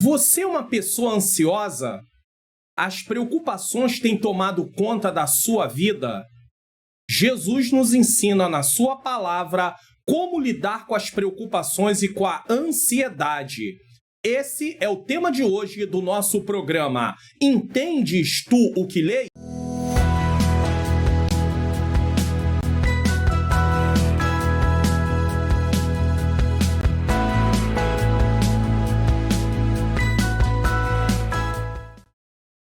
Você é uma pessoa ansiosa? As preocupações têm tomado conta da sua vida? Jesus nos ensina na sua palavra como lidar com as preocupações e com a ansiedade. Esse é o tema de hoje do nosso programa. Entendes tu o que leis?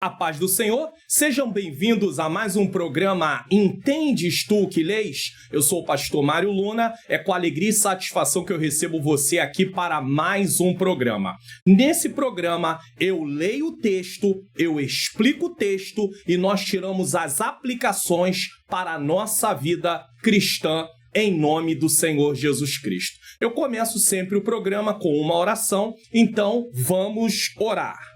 A paz do Senhor, sejam bem-vindos a mais um programa Entendes tu o que leis? Eu sou o pastor Mário Luna, é com alegria e satisfação que eu recebo você aqui para mais um programa. Nesse programa, eu leio o texto, eu explico o texto e nós tiramos as aplicações para a nossa vida cristã em nome do Senhor Jesus Cristo. Eu começo sempre o programa com uma oração, então vamos orar.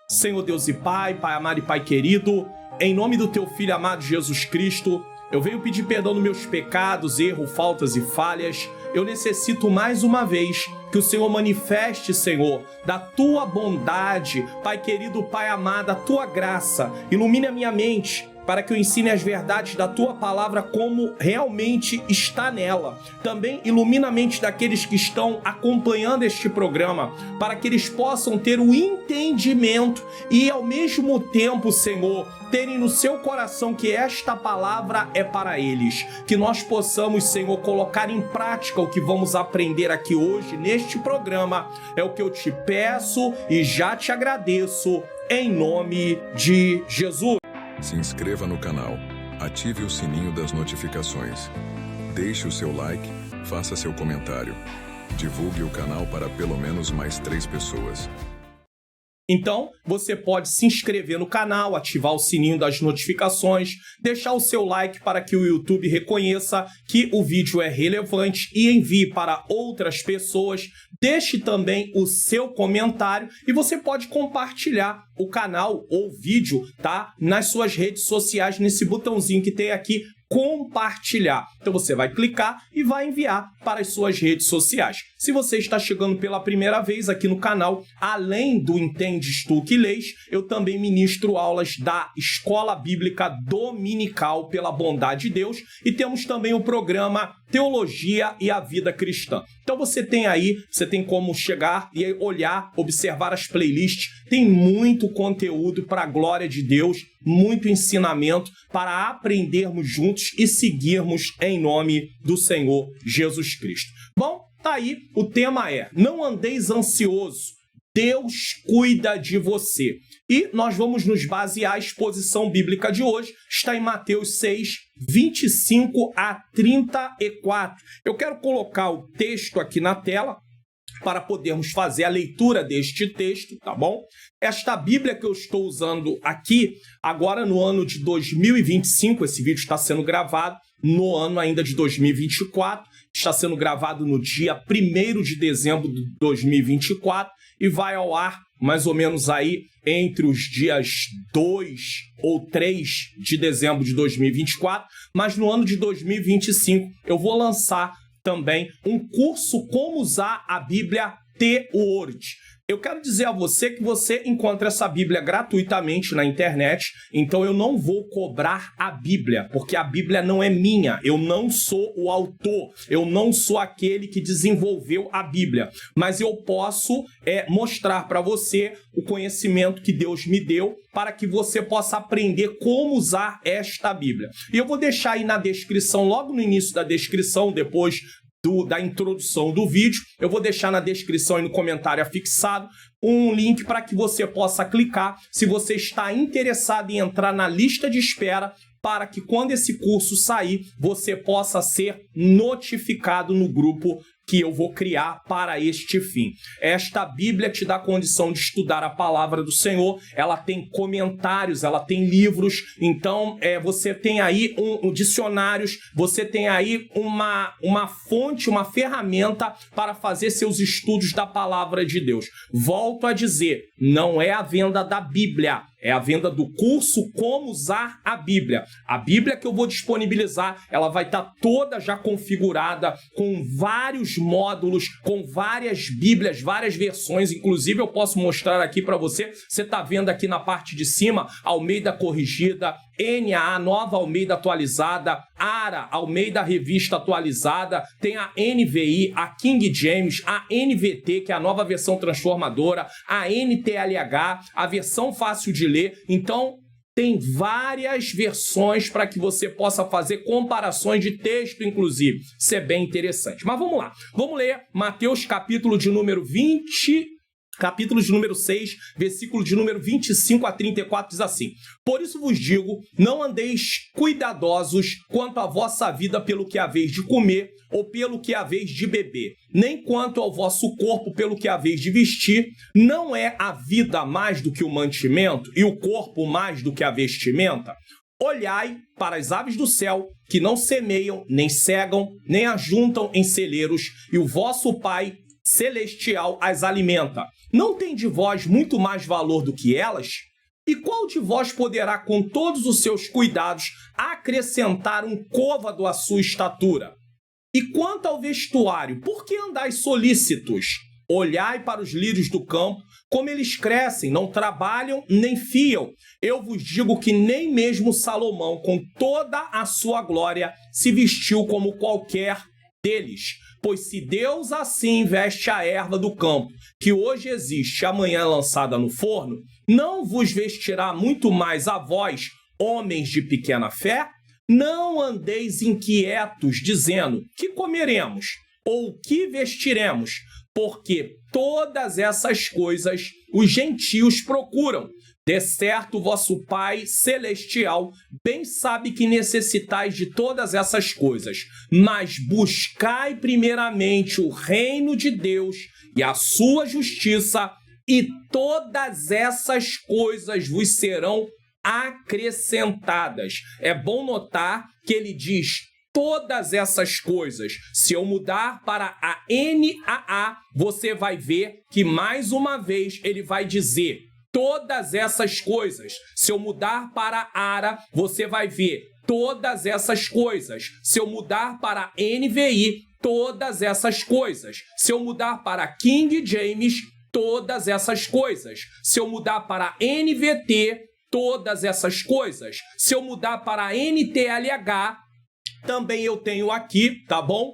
Senhor Deus e Pai, Pai amado e Pai querido, em nome do Teu Filho amado Jesus Cristo, eu venho pedir perdão dos meus pecados, erros, faltas e falhas. Eu necessito mais uma vez que o Senhor manifeste, Senhor, da Tua bondade, Pai querido, Pai amado, a Tua graça. Ilumine a minha mente, para que eu ensine as verdades da Tua palavra como realmente está nela. Também ilumina a mente daqueles que estão acompanhando este programa, para que eles possam ter o entendimento e, ao mesmo tempo, Senhor, terem no seu coração que esta palavra é para eles. Que nós possamos, Senhor, colocar em prática o que vamos aprender aqui hoje, neste programa. É o que eu te peço e já te agradeço, em nome de Jesus. Se inscreva no canal, ative o sininho das notificações, deixe o seu like, faça seu comentário, divulgue o canal para pelo menos mais 3 pessoas. Então, você pode se inscrever no canal, ativar o sininho das notificações, deixar o seu like para que o YouTube reconheça que o vídeo é relevante e envie para outras pessoas. Deixe também o seu comentário e você pode compartilhar o canal ou vídeo, tá? Nas suas redes sociais, nesse botãozinho que tem aqui, compartilhar. Então você vai clicar e vai enviar para as suas redes sociais. Se você está chegando pela primeira vez aqui no canal, além do Entendes tu que leis, eu também ministro aulas da Escola Bíblica Dominical pela bondade de Deus e temos também o programa Teologia e a Vida Cristã. Então você tem como chegar e olhar, observar as playlists, tem muito conteúdo para a glória de Deus, muito ensinamento para aprendermos juntos e seguirmos em nome do Senhor Jesus Cristo. Bom, tá aí, o tema é: não andeis ansioso, Deus cuida de você. E nós vamos nos basear, a exposição bíblica de hoje está em Mateus 6, 25 a 34. Eu quero colocar o texto aqui na tela para podermos fazer a leitura deste texto, tá bom? Esta Bíblia que eu estou usando aqui, agora no ano de 2025, esse vídeo está sendo gravado no ano ainda de 2024, está sendo gravado no dia 1º de dezembro de 2024 e vai ao ar mais ou menos aí entre os dias 2 ou 3 de dezembro de 2024, mas no ano de 2025 eu vou lançar também um curso como usar a Bíblia T-Word. Eu quero dizer a você que você encontra essa Bíblia gratuitamente na internet, então eu não vou cobrar a Bíblia, porque a Bíblia não é minha, eu não sou o autor, eu não sou aquele que desenvolveu a Bíblia, mas eu posso mostrar para você o conhecimento que Deus me deu para que você possa aprender como usar esta Bíblia. E eu vou deixar aí na descrição, logo no início da descrição, depois da introdução do vídeo, eu vou deixar na descrição e no comentário afixado um link para que você possa clicar se você está interessado em entrar na lista de espera, para que quando esse curso sair, você possa ser notificado no grupo que eu vou criar para este fim. Esta Bíblia te dá condição de estudar a palavra do Senhor, ela tem comentários, ela tem livros, então você tem aí dicionários, você tem aí uma fonte, uma ferramenta para fazer seus estudos da palavra de Deus. Volto a dizer, não é a venda da Bíblia, É a venda do curso Como Usar a Bíblia. A Bíblia que eu vou disponibilizar, ela vai estar toda já configurada com vários módulos, com várias Bíblias, várias versões. Inclusive, eu posso mostrar aqui para você. Você está vendo aqui na parte de cima, Almeida Corrigida, NAA, Nova Almeida Atualizada, ARA, Almeida Revista Atualizada, tem a NVI, a King James, a NVT, que é a Nova Versão Transformadora, a NTLH, a versão fácil de ler. Então, tem várias versões para que você possa fazer comparações de texto, inclusive. Isso é bem interessante. Mas vamos lá. Vamos ler Mateus capítulo de número 6, versículo de número 25 a 34, diz assim: Por isso vos digo, não andeis cuidadosos quanto à vossa vida pelo que haveis de comer ou pelo que haveis de beber, nem quanto ao vosso corpo pelo que haveis de vestir. Não é a vida mais do que o mantimento e o corpo mais do que a vestimenta? Olhai para as aves do céu, que não semeiam, nem cegam, nem ajuntam em celeiros, e o vosso Pai celestial as alimenta. Não tem de vós muito mais valor do que elas? E qual de vós poderá, com todos os seus cuidados, acrescentar um côvado à sua estatura? E quanto ao vestuário, por que andais solícitos? Olhai para os lírios do campo, como eles crescem, não trabalham nem fiam. Eu vos digo que nem mesmo Salomão, com toda a sua glória, se vestiu como qualquer deles. Pois se Deus assim veste a erva do campo, que hoje existe e amanhã é lançada no forno, não vos vestirá muito mais a vós, homens de pequena fé? Não andeis inquietos, dizendo: que comeremos? Ou que vestiremos? Porque todas essas coisas os gentios procuram. De certo, vosso Pai celestial bem sabe que necessitais de todas essas coisas, mas buscai primeiramente o reino de Deus e a sua justiça, e todas essas coisas vos serão acrescentadas. É bom notar que ele diz todas essas coisas. Se eu mudar para a NAA, você vai ver que mais uma vez ele vai dizer todas essas coisas. Se eu mudar para ARA, você vai ver todas essas coisas. Se eu mudar para NVI, todas essas coisas. Se eu mudar para King James, todas essas coisas. Se eu mudar para NVT, todas essas coisas. Se eu mudar para NTLH, também eu tenho aqui, tá bom?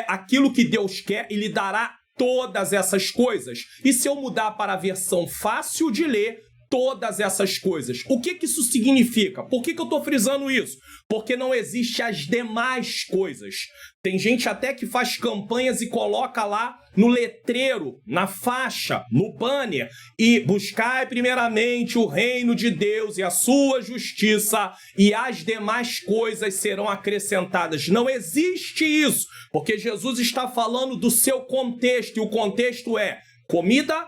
Aquilo que Deus quer e lhe dará todas essas coisas. E se eu mudar para a versão fácil de ler, todas essas coisas. O que isso significa? Por que eu estou frisando isso? Porque não existe as demais coisas. Tem gente até que faz campanhas e coloca lá no letreiro, na faixa, no banner, e buscai primeiramente o reino de Deus e a sua justiça, e as demais coisas serão acrescentadas. Não existe isso, porque Jesus está falando do seu contexto, e o contexto é comida,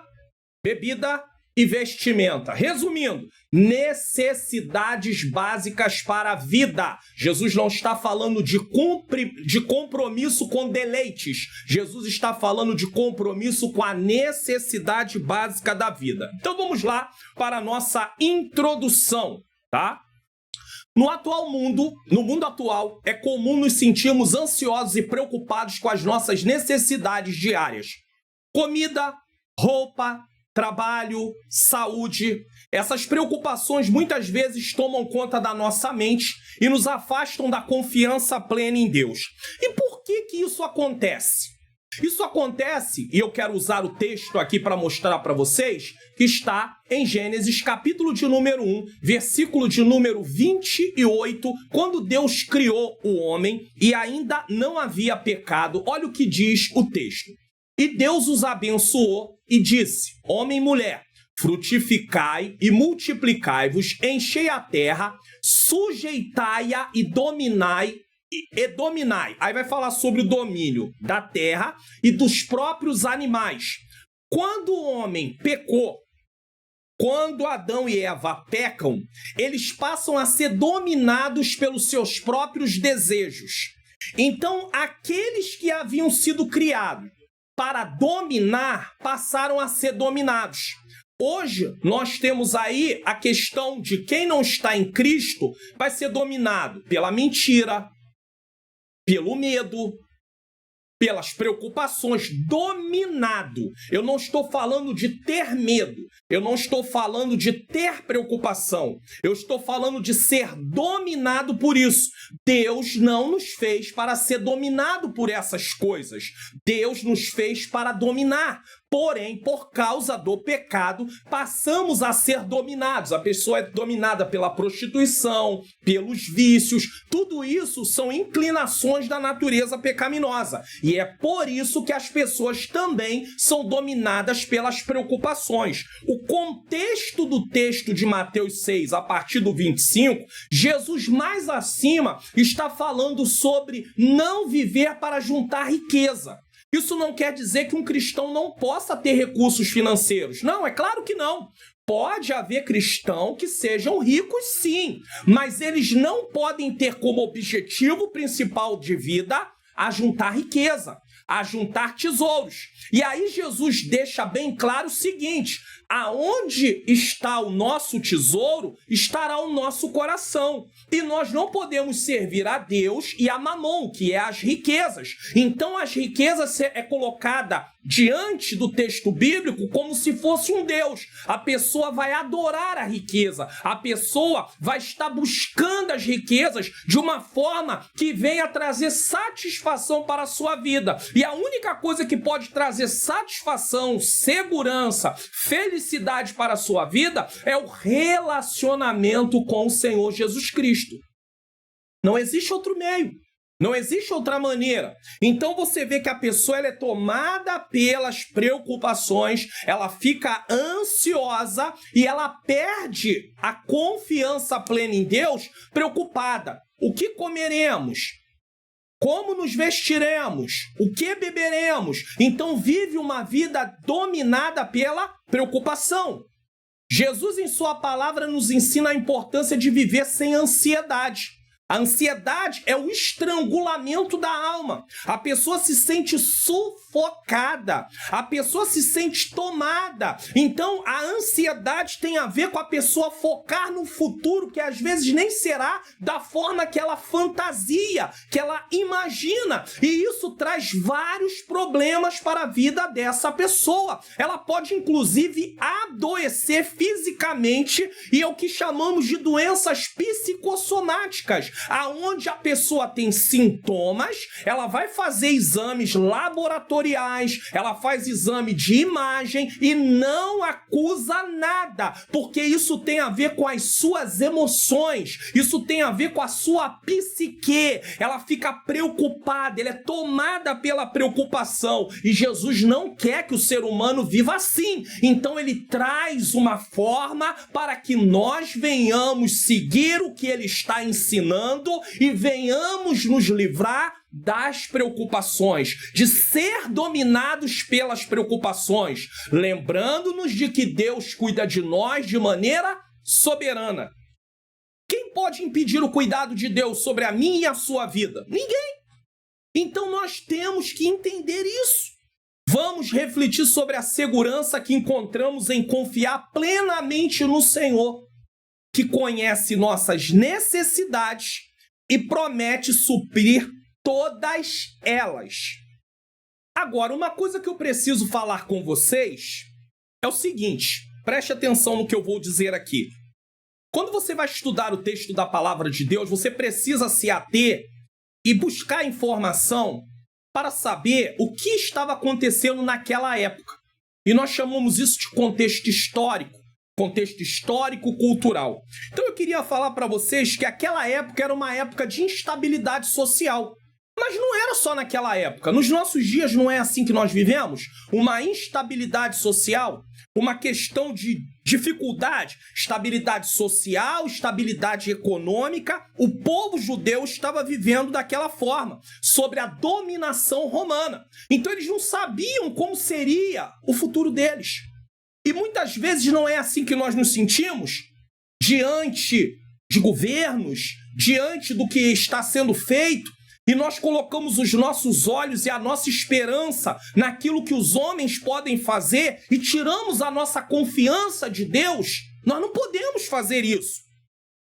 bebida e vestimenta. Resumindo, necessidades básicas para a vida. Jesus não está falando de compromisso com deleites. Jesus está falando de compromisso com a necessidade básica da vida. Então vamos lá para a nossa introdução, tá? No mundo atual, é comum nos sentirmos ansiosos e preocupados com as nossas necessidades diárias. Comida, roupa, trabalho, saúde. Essas preocupações muitas vezes tomam conta da nossa mente e nos afastam da confiança plena em Deus. E por que isso acontece? Isso acontece, e eu quero usar o texto aqui para mostrar para vocês, que está em Gênesis capítulo de número 1, versículo de número 28, quando Deus criou o homem e ainda não havia pecado. Olha o que diz o texto. E Deus os abençoou e disse: homem e mulher, frutificai e multiplicai-vos, enchei a terra, sujeitai-a e dominai. Aí vai falar sobre o domínio da terra e dos próprios animais. Quando o homem pecou, quando Adão e Eva pecam, eles passam a ser dominados pelos seus próprios desejos. Então, aqueles que haviam sido criados para dominar, passaram a ser dominados. Hoje, nós temos aí a questão de quem não está em Cristo vai ser dominado pela mentira, pelo medo, pelas preocupações, dominado. Eu não estou falando de ter medo, eu não estou falando de ter preocupação, eu estou falando de ser dominado por isso. Deus não nos fez para ser dominado por essas coisas. Deus nos fez para dominar. Porém, por causa do pecado, passamos a ser dominados. A pessoa é dominada pela prostituição, pelos vícios. Tudo isso são inclinações da natureza pecaminosa. E é por isso que as pessoas também são dominadas pelas preocupações. O contexto do texto de Mateus 6, a partir do 25, Jesus mais acima está falando sobre não viver para juntar riqueza. Isso não quer dizer que um cristão não possa ter recursos financeiros. Não, é claro que não. Pode haver cristãos que sejam ricos, sim, mas eles não podem ter como objetivo principal de vida a juntar riqueza, a juntar tesouros. E aí Jesus deixa bem claro o seguinte: aonde está o nosso tesouro, estará o nosso coração. E nós não podemos servir a Deus e a Mamon, que é as riquezas. Então as riquezas é colocada diante do texto bíblico como se fosse um Deus. A pessoa vai adorar a riqueza. A pessoa vai estar buscando as riquezas de uma forma que venha trazer satisfação para a sua vida. E a única coisa que pode trazer satisfação, segurança, felicidade para a sua vida é o relacionamento com o Senhor Jesus Cristo. Não existe outro meio. Não existe outra maneira. Então você vê que a pessoa ela é tomada pelas preocupações, ela fica ansiosa e ela perde a confiança plena em Deus, preocupada. O que comeremos? Como nos vestiremos? O que beberemos? Então vive uma vida dominada pela preocupação. Jesus, em sua palavra, nos ensina a importância de viver sem ansiedade. A ansiedade é o estrangulamento da alma. A pessoa se sente sufocada. A pessoa se sente tomada. Então, a ansiedade tem a ver com a pessoa focar no futuro que às vezes nem será da forma que ela fantasia, que ela imagina. E isso traz vários problemas para a vida dessa pessoa. Ela pode, inclusive, adoecer fisicamente e é o que chamamos de doenças psicossomáticas, aonde a pessoa tem sintomas, ela vai fazer exames laboratoriais, ela faz exame de imagem e não acusa nada, porque isso tem a ver com as suas emoções, isso tem a ver com a sua psique, ela fica preocupada, ela é tomada pela preocupação, e Jesus não quer que o ser humano viva assim, então ele traz uma forma para que nós venhamos seguir o que ele está ensinando e venhamos nos livrar das preocupações, de ser dominados pelas preocupações, lembrando-nos de que Deus cuida de nós de maneira soberana. Quem pode impedir o cuidado de Deus sobre a minha e a sua vida? Ninguém. Então nós temos que entender isso. Vamos refletir sobre a segurança que encontramos em confiar plenamente no Senhor, que conhece nossas necessidades e promete suprir todas elas. Agora, uma coisa que eu preciso falar com vocês é o seguinte, preste atenção no que eu vou dizer aqui. Quando você vai estudar o texto da palavra de Deus, você precisa se ater e buscar informação para saber o que estava acontecendo naquela época. E nós chamamos isso de contexto histórico-cultural. Então eu queria falar para vocês que aquela época era uma época de instabilidade social. Mas não era só naquela época. Nos nossos dias não é assim que nós vivemos? Uma instabilidade social, uma questão de dificuldade, estabilidade social, estabilidade econômica. O povo judeu estava vivendo daquela forma, sobre a dominação romana. Então eles não sabiam como seria o futuro deles. E muitas vezes não é assim que nós nos sentimos diante de governos, diante do que está sendo feito. e nós colocamos os nossos olhos e a nossa esperança naquilo que os homens podem fazer e tiramos a nossa confiança de Deus, nós não podemos fazer isso.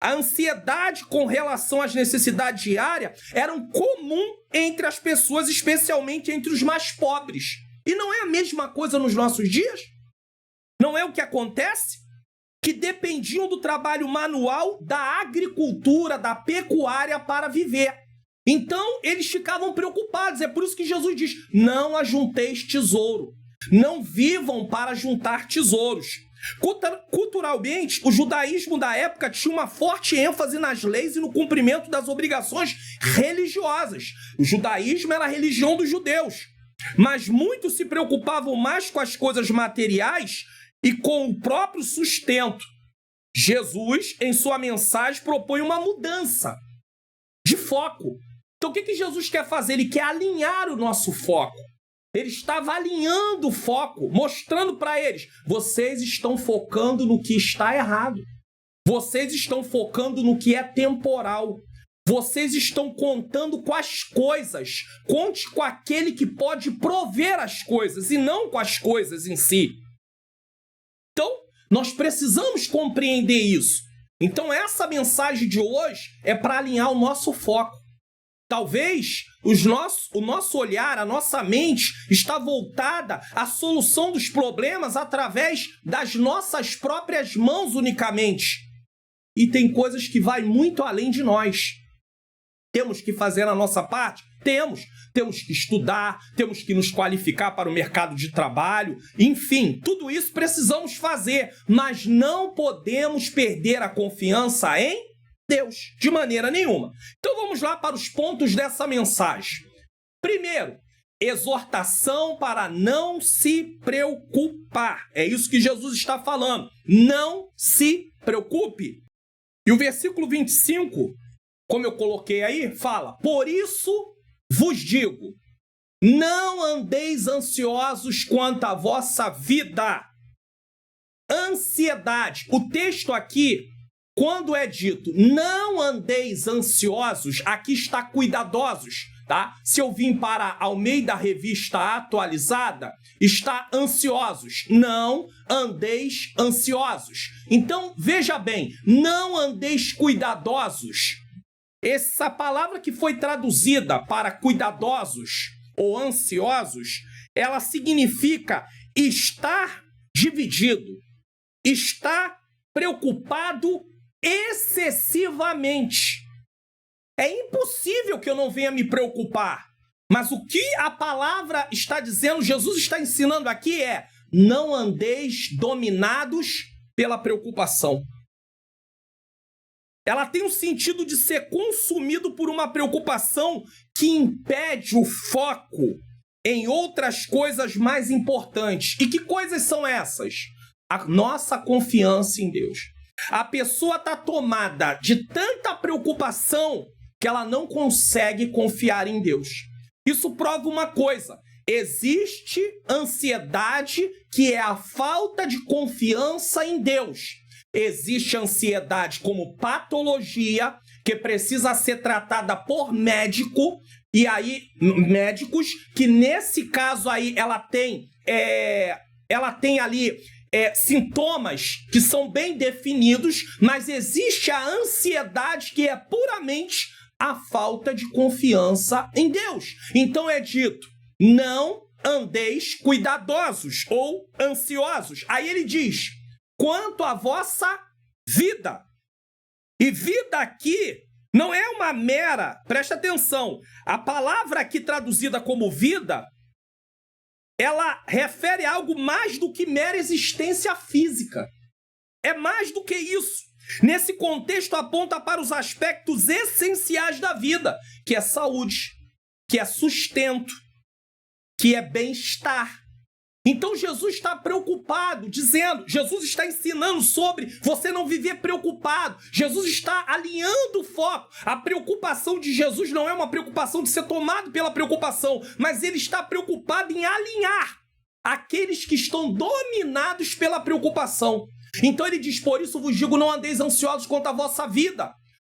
A ansiedade com relação às necessidades diárias era comum entre as pessoas, especialmente entre os mais pobres. E não é a mesma coisa nos nossos dias? Não é o que acontece? Que dependiam do trabalho manual, da agricultura, da pecuária para viver. Então, eles ficavam preocupados. É por isso que Jesus diz, não ajunteis tesouro. Não vivam para juntar tesouros. Culturalmente, o judaísmo da época tinha uma forte ênfase nas leis e no cumprimento das obrigações religiosas. O judaísmo era a religião dos judeus. Mas muitos se preocupavam mais com as coisas materiais e com o próprio sustento. Jesus, em sua mensagem, propõe uma mudança de foco. Então, o que Jesus quer fazer? Ele quer alinhar o nosso foco. Ele estava alinhando o foco, mostrando para eles, vocês estão focando no que está errado. Vocês estão focando no que é temporal. Vocês estão contando com as coisas. Conte com aquele que pode prover as coisas e não com as coisas em si. Então, nós precisamos compreender isso. Então, essa mensagem de hoje é para alinhar o nosso foco. Talvez o nosso olhar, a nossa mente está voltada à solução dos problemas através das nossas próprias mãos unicamente. E tem coisas que vai muito além de nós. Temos que fazer a nossa parte? Temos que estudar, temos que nos qualificar para o mercado de trabalho, enfim, tudo isso precisamos fazer, mas não podemos perder a confiança em Deus, de maneira nenhuma. Então vamos lá para os pontos dessa mensagem. Primeiro, exortação para não se preocupar. É isso que Jesus está falando. Não se preocupe. E o versículo 25, como eu coloquei aí, fala, por isso vos digo, não andeis ansiosos quanto à vossa vida. Ansiedade. O texto aqui, quando é dito, não andeis ansiosos, aqui está cuidadosos, tá? Se eu vim para Almeida Revista Atualizada, está ansiosos. Não andeis ansiosos. Então, veja bem, não andeis cuidadosos. Essa palavra que foi traduzida para cuidadosos ou ansiosos, ela significa estar dividido, estar preocupado excessivamente. É impossível que eu não venha me preocupar. Mas o que a palavra está dizendo, Jesus está ensinando aqui é, não andeis dominados pela preocupação. Ela tem o sentido de ser consumido por uma preocupação que impede o foco em outras coisas mais importantes. E que coisas são essas? A nossa confiança em Deus. A pessoa está tomada de tanta preocupação que ela não consegue confiar em Deus. Isso prova uma coisa. Existe ansiedade que é a falta de confiança em Deus. Existe ansiedade como patologia que precisa ser tratada por médico. E aí, médicos que nesse caso aí ela tem ali sintomas que são bem definidos, mas existe a ansiedade que é puramente a falta de confiança em Deus. Então é dito, não andeis cuidadosos ou ansiosos. Aí ele diz, quanto à vossa vida. E vida aqui não é uma mera, presta atenção, a palavra aqui traduzida como vida, ela refere a algo mais do que mera existência física. É mais do que isso. Nesse contexto, aponta para os aspectos essenciais da vida, que é saúde, que é sustento, que é bem-estar. Então, Jesus está preocupado, dizendo, Jesus está ensinando sobre você não viver preocupado. Jesus está alinhando o foco. A preocupação de Jesus não é uma preocupação de ser tomado pela preocupação, mas ele está preocupado em alinhar aqueles que estão dominados pela preocupação. Então ele diz, por isso vos digo, não andeis ansiosos quanto à vossa vida.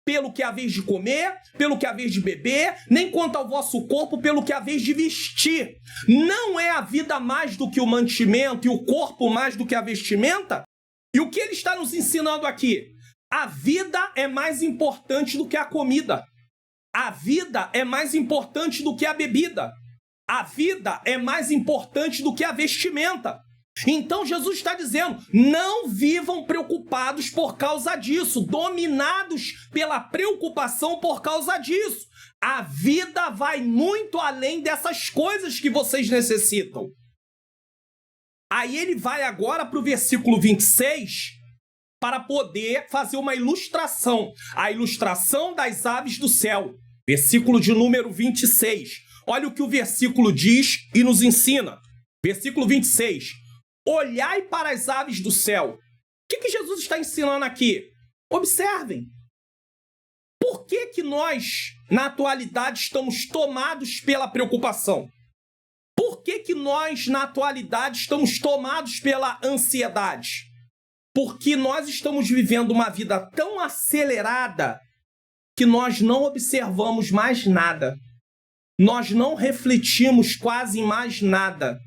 pelo que é a vez de comer, pelo que é a vez de beber, nem quanto ao vosso corpo, pelo que é a vez de vestir. Não é a vida mais do que o mantimento e o corpo mais do que a vestimenta? E o que ele está nos ensinando aqui? A vida é mais importante do que a comida. A vida é mais importante do que a bebida. A vida é mais importante do que a vestimenta. Então Jesus está dizendo, não vivam preocupados por causa disso, dominados pela preocupação por causa disso. A vida vai muito além dessas coisas que vocês necessitam. Aí ele vai agora para o versículo 26 para poder fazer uma ilustração. A ilustração das aves do céu. Versículo de número 26. Olha o que o versículo diz e nos ensina. Versículo 26. Olhai para as aves do céu. O que Jesus está ensinando aqui? Observem. Por que nós, na atualidade, estamos tomados pela preocupação? Por que nós, na atualidade, estamos tomados pela ansiedade? Porque nós estamos vivendo uma vida tão acelerada que nós não observamos mais nada. Nós não refletimos quase em mais nada.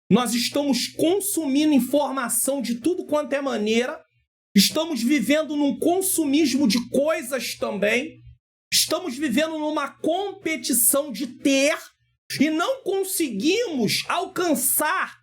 Nós estamos consumindo informação de tudo quanto é maneira. Estamos vivendo num consumismo de coisas também. Estamos vivendo numa competição de ter e não conseguimos alcançar,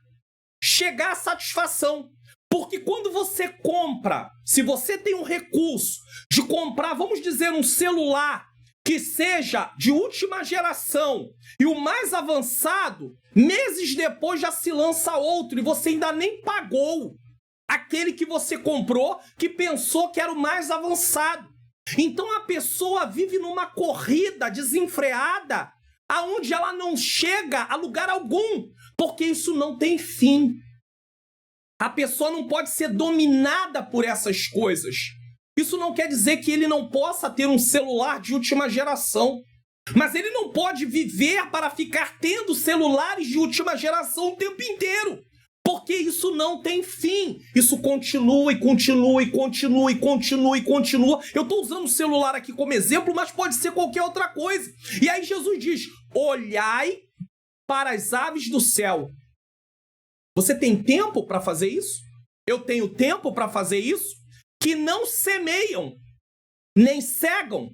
chegar à satisfação. Porque quando você compra, se você tem um recurso de comprar, vamos dizer, um celular que seja de última geração e o mais avançado, meses depois já se lança outro e você ainda nem pagou aquele que você comprou, que pensou que era o mais avançado. Então a pessoa vive numa corrida desenfreada, aonde ela não chega a lugar algum, porque isso não tem fim. A pessoa não pode ser dominada por essas coisas. Isso não quer dizer que ele não possa ter um celular de última geração. Mas ele não pode viver para ficar tendo celulares de última geração o tempo inteiro. Porque isso não tem fim. Isso continua e continua e continua e continua e continua. Eu estou usando o celular aqui como exemplo, mas pode ser qualquer outra coisa. E aí Jesus diz, olhai para as aves do céu. Você tem tempo para fazer isso? Eu tenho tempo para fazer isso? Que não semeiam, nem cegam.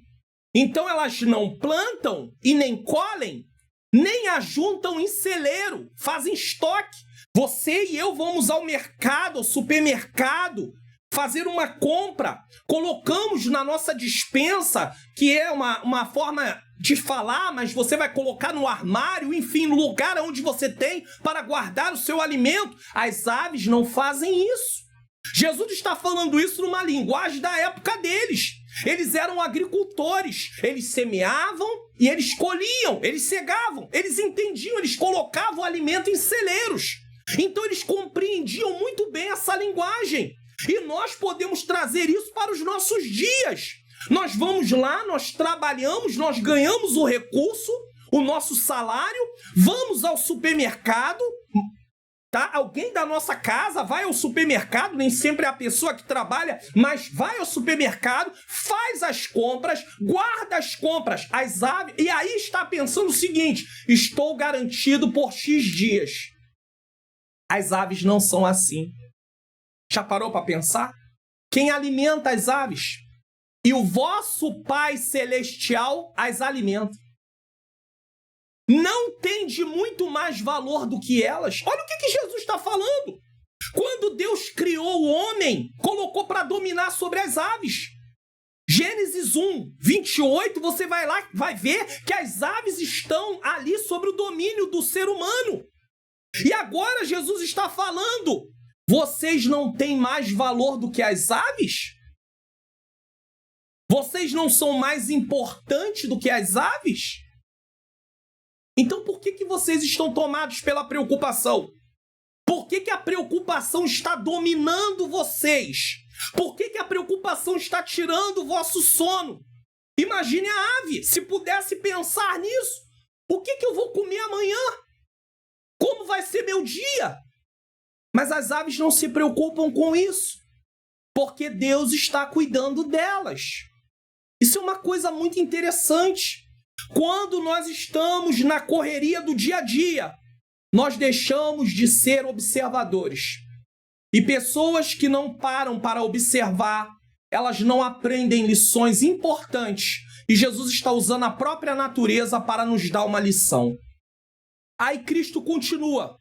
Então elas não plantam e nem colhem, nem ajuntam em celeiro, fazem estoque. Você e eu vamos ao mercado, ao supermercado, fazer uma compra. Colocamos na nossa despensa, que é uma forma de falar, mas você vai colocar no armário, enfim, no lugar onde você tem para guardar o seu alimento. As aves não fazem isso. Jesus está falando isso numa linguagem da época deles. Eles eram agricultores, eles semeavam e eles colhiam, eles cegavam, eles entendiam, eles colocavam o alimento em celeiros. Então eles compreendiam muito bem essa linguagem. E nós podemos trazer isso para os nossos dias. Nós vamos lá, nós trabalhamos, nós ganhamos o recurso, o nosso salário, vamos ao supermercado. Tá? Alguém da nossa casa vai ao supermercado, nem sempre é a pessoa que trabalha, mas vai ao supermercado, faz as compras, guarda as compras, as aves, e aí está pensando o seguinte, estou garantido por X dias. As aves não são assim. Já parou para pensar? Quem alimenta as aves? E o vosso Pai Celestial as alimenta. Não tem de muito mais valor do que elas. Olha o que Jesus está falando. Quando Deus criou o homem, colocou para dominar sobre as aves. Gênesis 1, 28, você vai lá, vai ver que as aves estão ali sobre o domínio do ser humano. E agora Jesus está falando, vocês não têm mais valor do que as aves? Vocês não são mais importantes do que as aves? Então por que vocês estão tomados pela preocupação? Por que a preocupação está dominando vocês? Por que a preocupação está tirando o vosso sono? Imagine a ave, se pudesse pensar nisso. O que eu vou comer amanhã? Como vai ser meu dia? Mas as aves não se preocupam com isso, porque Deus está cuidando delas. Isso é uma coisa muito interessante. Quando nós estamos na correria do dia a dia, nós deixamos de ser observadores. E pessoas que não param para observar, elas não aprendem lições importantes. E Jesus está usando a própria natureza para nos dar uma lição. Aí Cristo continua.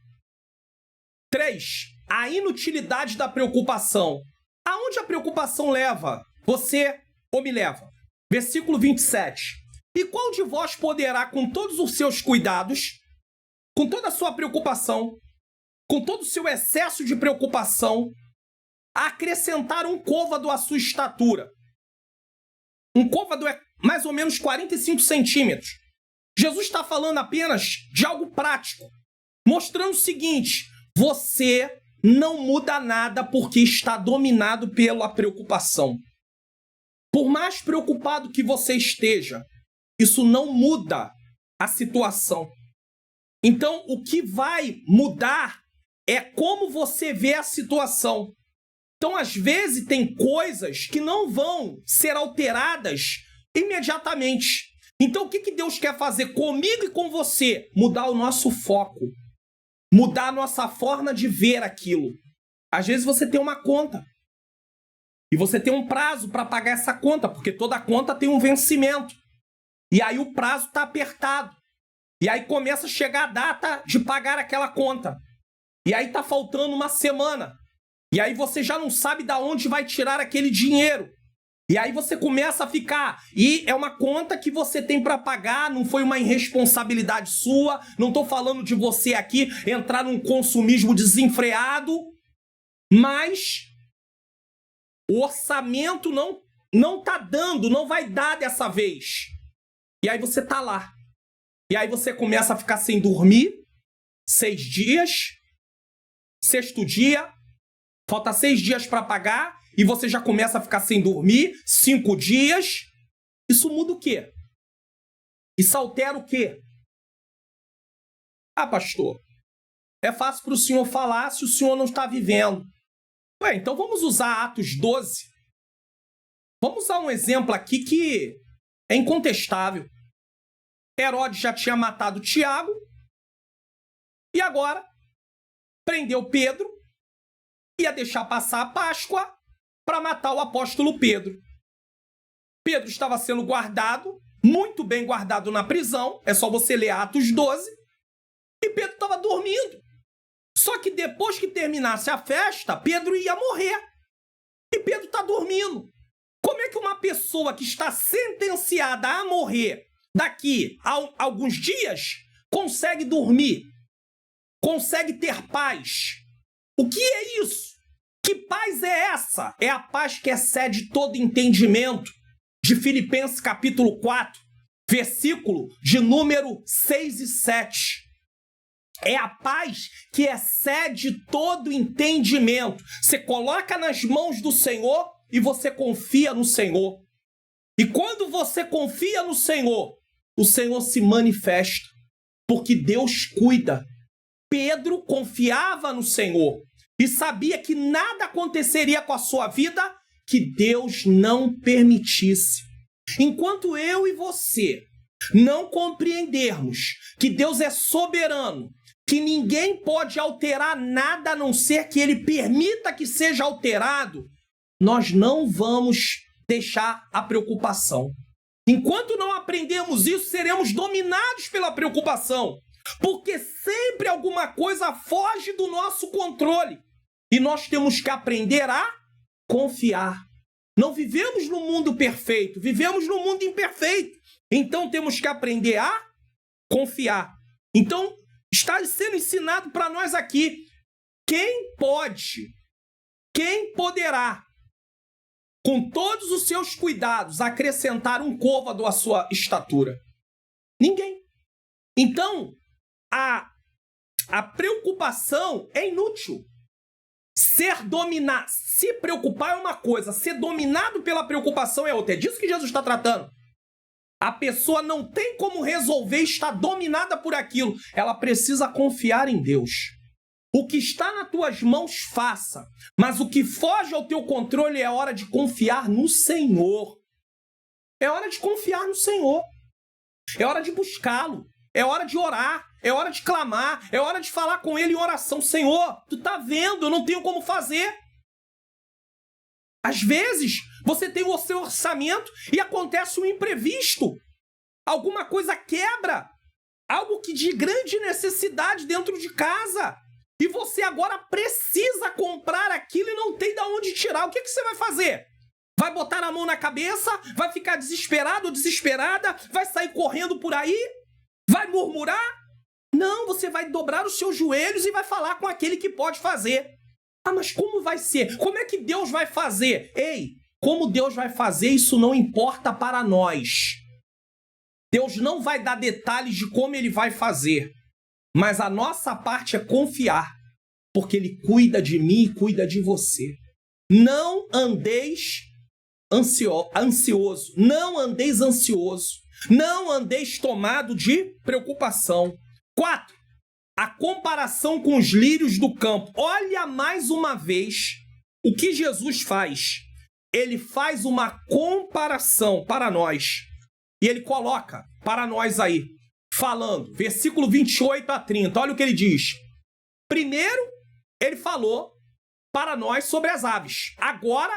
3. A inutilidade da preocupação. Aonde a preocupação leva você ou me leva? Versículo 27. E qual de vós poderá, com todos os seus cuidados, com toda a sua preocupação, com todo o seu excesso de preocupação, acrescentar um côvado à sua estatura? Um côvado é mais ou menos 45 centímetros. Jesus está falando apenas de algo prático, mostrando o seguinte: você não muda nada porque está dominado pela preocupação. Por mais preocupado que você esteja, isso não muda a situação. Então, o que vai mudar é como você vê a situação. Então, às vezes, tem coisas que não vão ser alteradas imediatamente. Então, o que Deus quer fazer comigo e com você? Mudar o nosso foco. Mudar a nossa forma de ver aquilo. Às vezes, você tem uma conta. E você tem um prazo para pagar essa conta, porque toda conta tem um vencimento. E aí o prazo está apertado. E aí começa a chegar a data de pagar aquela conta. E aí está faltando uma semana. E aí você já não sabe de onde vai tirar aquele dinheiro. E aí você começa a ficar. E é uma conta que você tem para pagar, não foi uma irresponsabilidade sua. Não estou falando de você aqui entrar num consumismo desenfreado. Mas o orçamento não está dando, não vai dar dessa vez. E aí você está lá. E aí você começa a ficar sem dormir. 6 dias. 6º dia. Falta 6 dias para pagar. E você já começa a ficar sem dormir. 5 dias. Isso muda o quê? Isso altera o quê? Ah, pastor, é fácil para o senhor falar se o senhor não está vivendo. Ué, então vamos usar Atos 12. Vamos usar um exemplo aqui que é incontestável. Herodes já tinha matado Tiago e agora prendeu Pedro, ia deixar passar a Páscoa para matar o apóstolo Pedro. Pedro estava sendo guardado, muito bem guardado na prisão, é só você ler Atos 12, e Pedro estava dormindo. Só que depois que terminasse a festa, Pedro ia morrer. E Pedro está dormindo. Como é que uma pessoa que está sentenciada a morrer daqui a alguns dias consegue dormir? Consegue ter paz? O que é isso? Que paz é essa? É a paz que excede todo entendimento. De Filipenses capítulo 4, versículo de número 6 e 7. É a paz que excede todo entendimento. Você coloca nas mãos do Senhor e você confia no Senhor. E quando você confia no Senhor, o Senhor se manifesta, porque Deus cuida. Pedro confiava no Senhor e sabia que nada aconteceria com a sua vida que Deus não permitisse. Enquanto eu e você não compreendermos que Deus é soberano, que ninguém pode alterar nada a não ser que Ele permita que seja alterado, nós não vamos deixar a preocupação. Enquanto não aprendemos isso, seremos dominados pela preocupação, porque sempre alguma coisa foge do nosso controle. E nós temos que aprender a confiar. Não vivemos no mundo perfeito, vivemos no mundo imperfeito. Então temos que aprender a confiar. Então está sendo ensinado para nós aqui. Quem poderá, com todos os seus cuidados, acrescentar um côvado à sua estatura? Ninguém. Então, a preocupação é inútil. Se preocupar é uma coisa, ser dominado pela preocupação é outra. É disso que Jesus está tratando. A pessoa não tem como resolver, está dominada por aquilo. Ela precisa confiar em Deus. O que está nas tuas mãos, faça. Mas o que foge ao teu controle é hora de confiar no Senhor. É hora de confiar no Senhor. É hora de buscá-lo. É hora de orar. É hora de clamar. É hora de falar com Ele em oração. Senhor, tu tá vendo, eu não tenho como fazer. Às vezes, você tem o seu orçamento e acontece um imprevisto. Alguma coisa quebra. Algo que de grande necessidade dentro de casa. E você agora precisa comprar aquilo e não tem de onde tirar. O que você vai fazer? Vai botar a mão na cabeça? Vai ficar desesperado ou desesperada? Vai sair correndo por aí? Vai murmurar? Não, você vai dobrar os seus joelhos e vai falar com aquele que pode fazer. Ah, mas como vai ser? Como é que Deus vai fazer? Ei, como Deus vai fazer, isso não importa para nós. Deus não vai dar detalhes de como Ele vai fazer. Mas a nossa parte é confiar, porque Ele cuida de mim e cuida de você. Não andeis ansioso, não andeis ansioso, não andeis tomado de preocupação. 4. A comparação com os lírios do campo. Olha mais uma vez o que Jesus faz. Ele faz uma comparação para nós. E ele coloca para nós aí, falando, versículo 28 a 30, olha o que ele diz. Primeiro, ele falou para nós sobre as aves. Agora,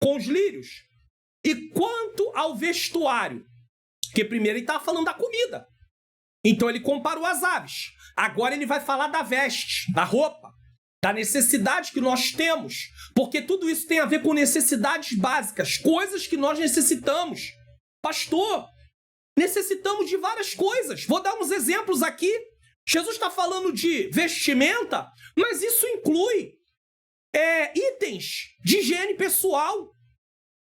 com os lírios. E quanto ao vestuário? Porque primeiro ele estava falando da comida. Então ele comparou as aves. Agora ele vai falar da veste, da roupa, da necessidade que nós temos. Porque tudo isso tem a ver com necessidades básicas, coisas que nós necessitamos. Pastor, necessitamos de várias coisas. Vou dar uns exemplos aqui. Jesus está falando de vestimenta, mas isso inclui itens de higiene pessoal.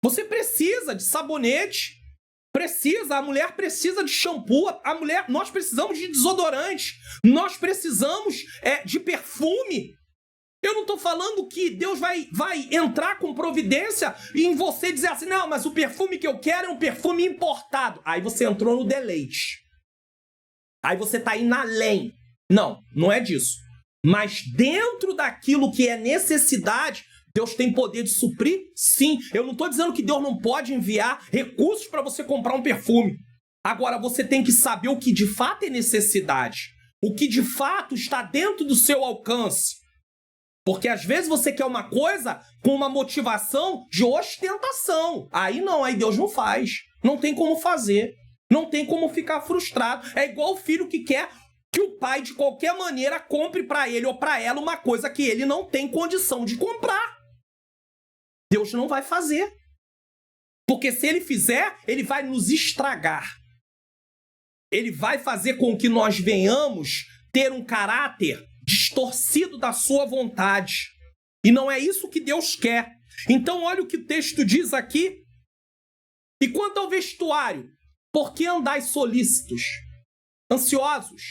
Você precisa de sabonete, a mulher precisa de shampoo, nós precisamos de desodorante, nós precisamos de perfume. Eu não estou falando que Deus vai entrar com providência e em você dizer assim, não, mas o perfume que eu quero é um perfume importado. Aí você entrou no deleite. Aí você está indo além. Não, não é disso. Mas dentro daquilo que é necessidade, Deus tem poder de suprir? Sim. Eu não estou dizendo que Deus não pode enviar recursos para você comprar um perfume. Agora, você tem que saber o que de fato é necessidade. O que de fato está dentro do seu alcance. Porque às vezes você quer uma coisa com uma motivação de ostentação. Aí não, aí Deus não faz. Não tem como fazer. Não tem como ficar frustrado. É igual o filho que quer que o pai, de qualquer maneira, compre para ele ou para ela uma coisa que ele não tem condição de comprar. Deus não vai fazer. Porque se ele fizer, ele vai nos estragar. Ele vai fazer com que nós venhamos ter um caráter distorcido da sua vontade. E não é isso que Deus quer. Então, olha o que o texto diz aqui. E quanto ao vestuário, por que andais solícitos, ansiosos,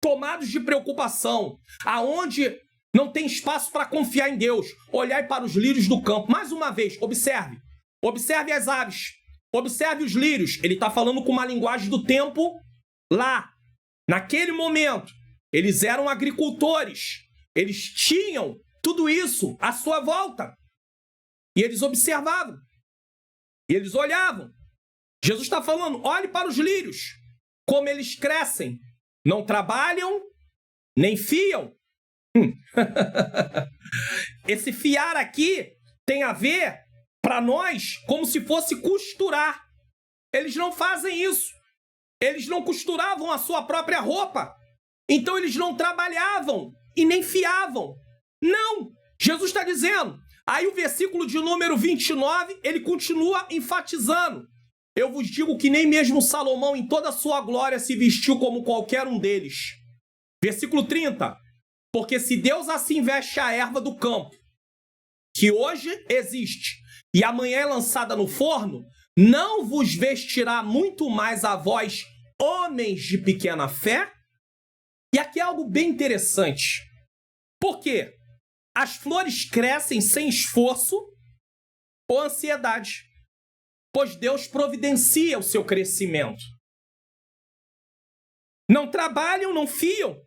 tomados de preocupação, aonde não tem espaço para confiar em Deus? Olhai para os lírios do campo. Mais uma vez, observe. Observe as aves. Observe os lírios. Ele está falando com uma linguagem do tempo lá. Naquele momento, eles eram agricultores. Eles tinham tudo isso à sua volta. E eles observavam. E eles olhavam. Jesus está falando, olhe para os lírios. Como eles crescem. Não trabalham, nem fiam. Esse fiar aqui tem a ver, para nós, como se fosse costurar. Eles não fazem isso. Eles não costuravam a sua própria roupa. Então eles não trabalhavam e nem fiavam. Não! Jesus está dizendo. Aí o versículo de número 29, ele continua enfatizando. Eu vos digo que nem mesmo Salomão em toda a sua glória se vestiu como qualquer um deles. Versículo 30. Porque se Deus assim veste a erva do campo, que hoje existe, e amanhã é lançada no forno, não vos vestirá muito mais a vós, homens de pequena fé? E aqui é algo bem interessante. Por quê? As flores crescem sem esforço ou ansiedade, pois Deus providencia o seu crescimento. Não trabalham, não fiam.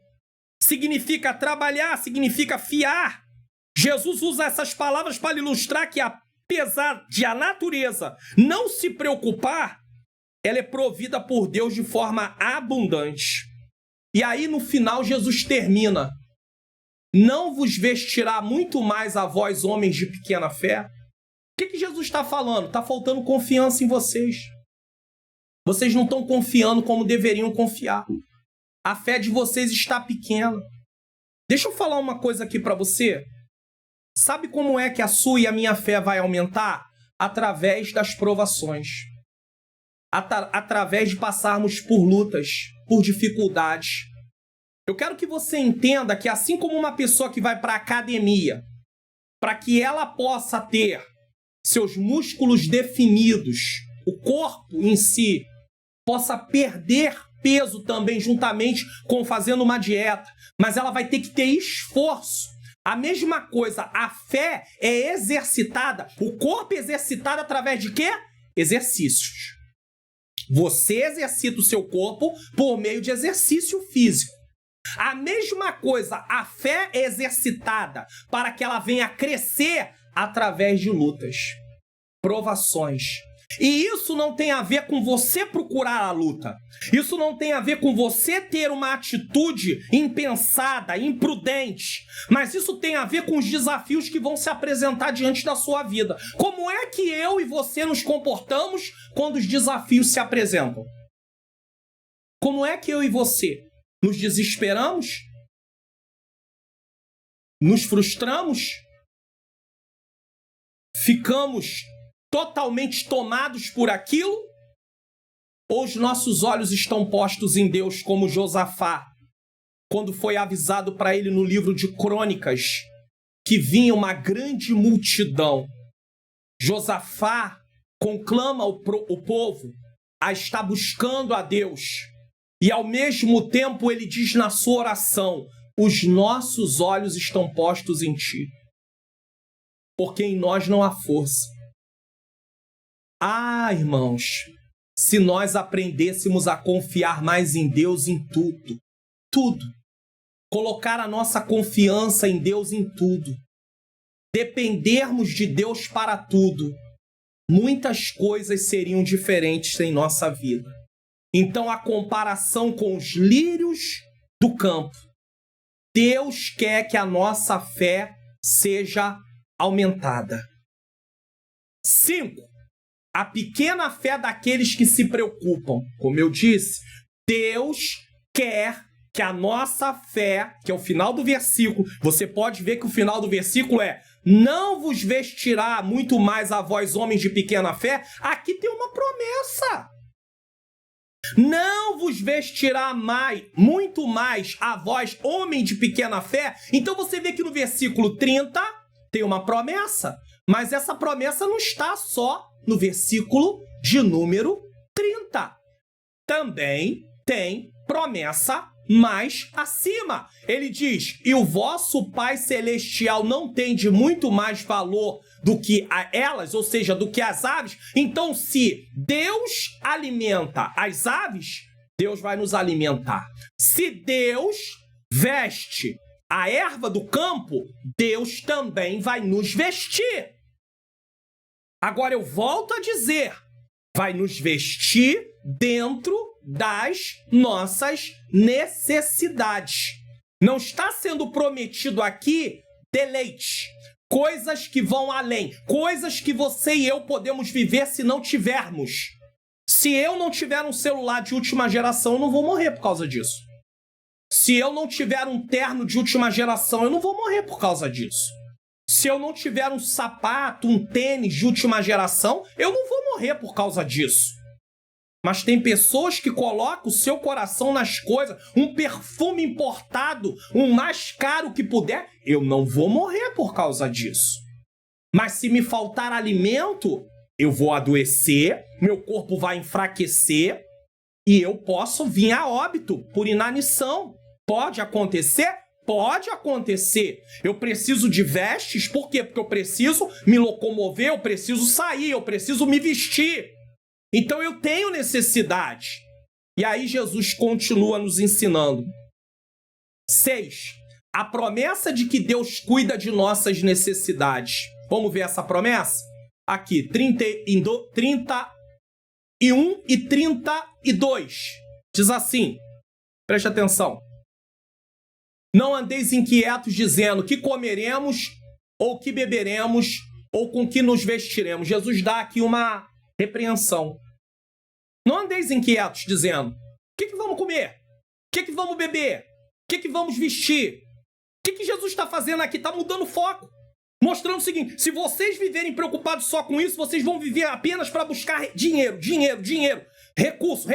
Significa trabalhar, significa fiar. Jesus usa essas palavras para ilustrar que, apesar de a natureza não se preocupar, ela é provida por Deus de forma abundante. E aí, no final, Jesus termina. Não vos vestirá muito mais a vós, homens de pequena fé? O que Jesus está falando? Está faltando confiança em vocês. Vocês não estão confiando como deveriam confiar. A fé de vocês está pequena. Deixa eu falar uma coisa aqui para você. Sabe como é que a sua e a minha fé vai aumentar? Através das provações. Através de passarmos por lutas, por dificuldades. Eu quero que você entenda que assim como uma pessoa que vai para a academia, para que ela possa ter seus músculos definidos, o corpo em si, possa perder peso também juntamente com fazendo uma dieta, mas ela vai ter que ter esforço. A mesma coisa, a fé é exercitada, o corpo é exercitado através de quê? Exercícios. Você exercita o seu corpo por meio de exercício físico. A mesma coisa, a fé é exercitada para que ela venha crescer através de lutas, provações. E isso não tem a ver com você procurar a luta. Isso não tem a ver com você ter uma atitude impensada, imprudente. Mas isso tem a ver com os desafios que vão se apresentar diante da sua vida. Como é que eu e você nos comportamos quando os desafios se apresentam? Como é que eu e você nos desesperamos? Nos frustramos? Ficamos totalmente tomados por aquilo? Ou os nossos olhos estão postos em Deus, como Josafá, quando foi avisado para ele no livro de Crônicas que vinha uma grande multidão? Josafá conclama o povo a estar buscando a Deus. E ao mesmo tempo ele diz na sua oração: os nossos olhos estão postos em ti, porque em nós não há força. Ah, irmãos, se nós aprendêssemos a confiar mais em Deus em tudo, colocar a nossa confiança em Deus em tudo, dependermos de Deus para tudo, muitas coisas seriam diferentes em nossa vida. Então, a comparação com os lírios do campo, Deus quer que a nossa fé seja aumentada. 5. A pequena fé daqueles que se preocupam. Como eu disse, Deus quer que a nossa fé, que é o final do versículo, você pode ver que o final do versículo é: não vos vestirá muito mais a vós, homens de pequena fé. Aqui tem uma promessa. Não vos vestirá muito mais a vós, homem de pequena fé. Então você vê que no versículo 30 tem uma promessa, mas essa promessa não está só no versículo de número 30. Também tem promessa mais acima. Ele diz: e o vosso Pai Celestial não tem de muito mais valor do que elas, ou seja, do que as aves. Então, se Deus alimenta as aves, Deus vai nos alimentar. Se Deus veste a erva do campo, Deus também vai nos vestir. Agora eu volto a dizer, vai nos vestir dentro das nossas necessidades. Não está sendo prometido aqui deleite, coisas que vão além, coisas que você e eu podemos viver se não tivermos. Se eu não tiver um celular de última geração, eu não vou morrer por causa disso. Se eu não tiver um terno de última geração, eu não vou morrer por causa disso. Se eu não tiver um sapato, um tênis de última geração, eu não vou morrer por causa disso. Mas tem pessoas que colocam o seu coração nas coisas, um perfume importado, um mais caro que puder, eu não vou morrer por causa disso. Mas se me faltar alimento, eu vou adoecer, meu corpo vai enfraquecer e eu posso vir a óbito por inanição. Pode acontecer? Pode acontecer. Eu preciso de vestes, por quê? Porque eu preciso me locomover, eu preciso sair, eu preciso me vestir. Então eu tenho necessidade. E aí Jesus continua nos ensinando. 6. A promessa de que Deus cuida de nossas necessidades. Vamos ver essa promessa? Aqui, 31 e 32. Diz assim, preste atenção. Não andeis inquietos dizendo que comeremos, ou que beberemos, ou com que nos vestiremos. Jesus dá aqui uma repreensão. Não andeis inquietos dizendo, o que vamos comer? O que vamos beber? O que vamos vestir? O que Jesus está fazendo aqui? Está mudando o foco. Mostrando o seguinte, se vocês viverem preocupados só com isso, vocês vão viver apenas para buscar dinheiro. Recurso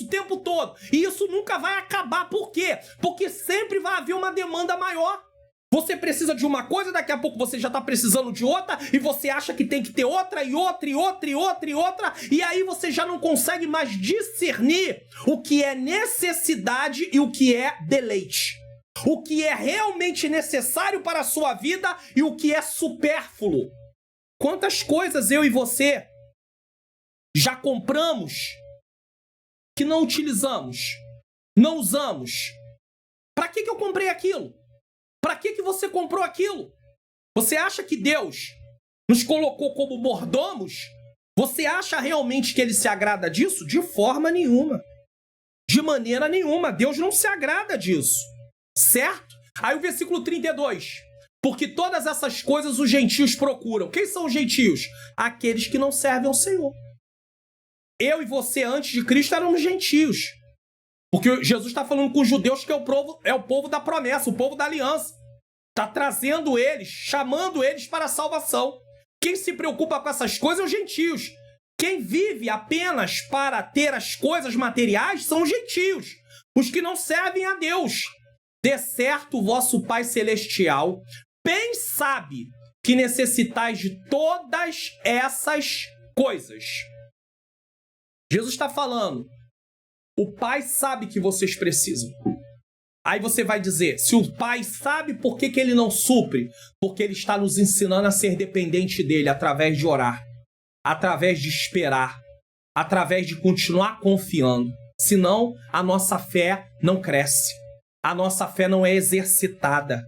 o tempo todo. E isso nunca vai acabar. Por quê? Porque sempre vai haver uma demanda maior. Você precisa de uma coisa, daqui a pouco você já está precisando de outra, e você acha que tem que ter outra, e outra, e aí você já não consegue mais discernir o que é necessidade e o que é deleite. O que é realmente necessário para a sua vida e o que é supérfluo. Quantas coisas eu e você já compramos que não utilizamos, não usamos? Para que eu comprei aquilo? Para que você comprou aquilo? Você acha que Deus nos colocou como mordomos? Você acha realmente que Ele se agrada disso? De forma nenhuma. De maneira nenhuma. Deus não se agrada disso. Certo? Aí o versículo 32. Porque todas essas coisas os gentios procuram. Quem são os gentios? Aqueles que não servem ao Senhor. Eu e você, antes de Cristo, éramos gentios. Porque Jesus está falando com os judeus que é o povo da promessa, o povo da aliança. Está trazendo eles, chamando eles para a salvação. Quem se preocupa com essas coisas é os gentios. Quem vive apenas para ter as coisas materiais são os gentios. Os que não servem a Deus. De certo, o vosso Pai Celestial bem sabe que necessitais de todas essas coisas. Jesus está falando. O Pai sabe que vocês precisam. Aí você vai dizer, se o Pai sabe, por que Ele não supre? Porque Ele está nos ensinando a ser dependente dEle através de orar, através de esperar, através de continuar confiando. Senão, a nossa fé não cresce. A nossa fé não é exercitada.